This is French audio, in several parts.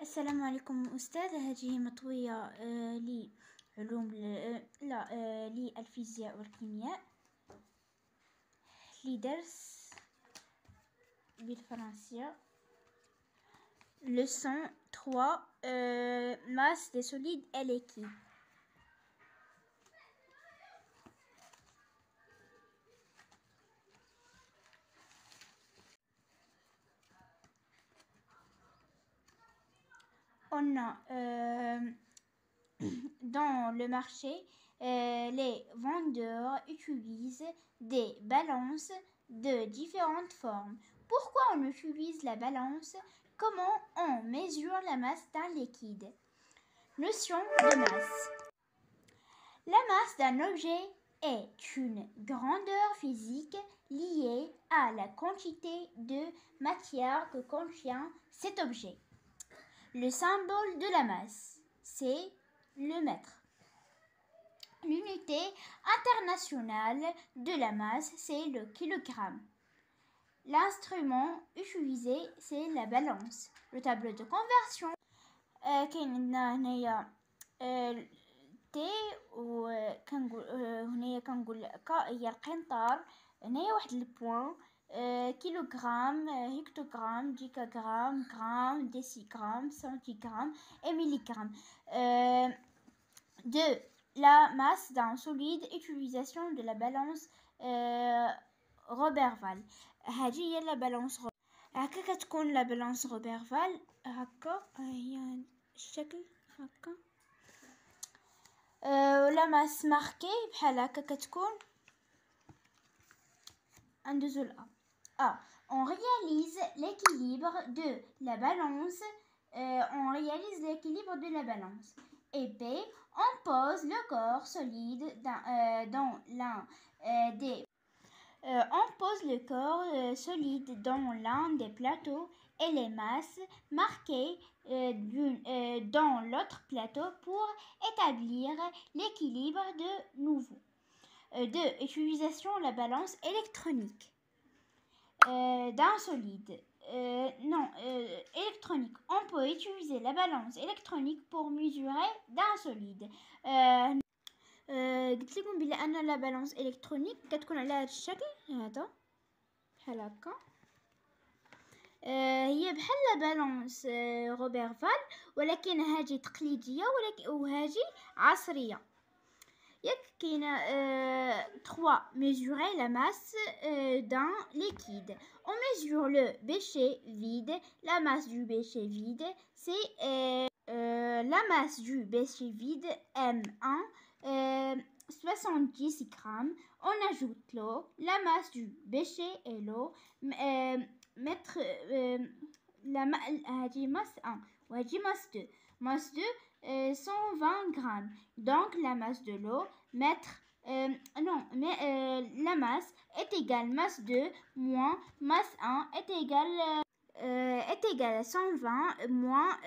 السلام عليكم أستاذ. هذه مطوية لعلوم للفيزياء والكيمياء لدرس بالفرنسية leçon 3 masse des solides et liquides. On a dans le marché, les vendeurs utilisent des balances de différentes formes. Pourquoi on utilise la balance? Comment on mesure la masse d'un liquide? Notion de masse. La masse d'un objet est une grandeur physique liée à la quantité de matière que contient cet objet. Le symbole de la masse, c'est le mètre. L'unité internationale de la masse, c'est le kilogramme. L'instrument utilisé, c'est la balance. Le tableau de conversion. كاين عندنا هنايا تي وكنقول هنايا كنقول كا هي القنطار. هنايا واحد البوان كيلوغرام هكتوغرام ديكاغرام غرام décigramme centigramme et milligramme de la masse d'un solide. Utilisation de la balance روبرفال. هذه هي لا بالانس. هكا كتكون لا بالانس روبرفال. هكا هي الشكل هكا. لا ماس ماركي بحال هكا كتكون ندوزو ل A. On réalise l'équilibre de la balance. On réalise l'équilibre de la balance. Et B, on pose le corps solide dans l'un des on pose le corps solide dans l'un des plateaux et les masses marquées dans l'autre plateau pour établir l'équilibre de nouveau. 2. Utilisation de la balance électronique d'un solide. Électronique. On peut utiliser la balance électronique pour mesurer d'un solide. قلت لكم بلا ان لا بالانس الكترونيك كتكون على هذا الشكل هذا بحال هكا. هي بحال لا بالانس روبرفال ولكن هذه تقليديه وهذه عصريه. ياك كاينه 3 mesurer la masse d'un liquide. On mesure le bécher vide. La masse du bécher vide, c'est la masse du bécher vide M1 70 grammes. On ajoute l'eau. La masse du bécher et l'eau mettre هذه masse 1 وهذه masse 2. Masse 2 120 grammes. Donc la masse de l'eau la masse est égale masse 2 moins masse 1 est égale à 120 moins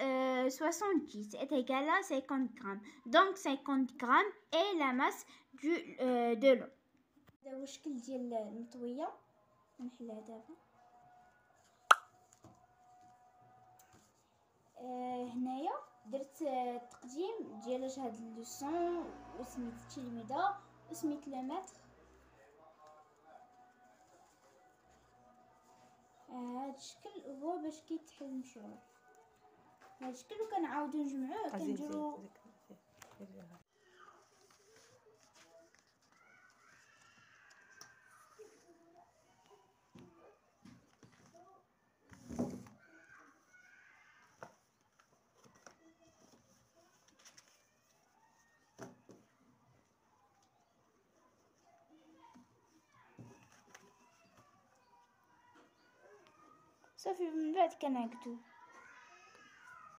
70 est égale à 50 grammes. Donc 50 grammes est la masse de l'eau. هذا هو الشكل ديال المطويه. نحلها دابا. هنايا درت التقديم ديال هاد اللوسون وسميت التلميذه وسميت لو ماتر. هاد الشكل هو باش كيتحل المشروع. هاد الشكل وكنعاودو نجمعوه كنديرو صافي. من بعد كنعقدو.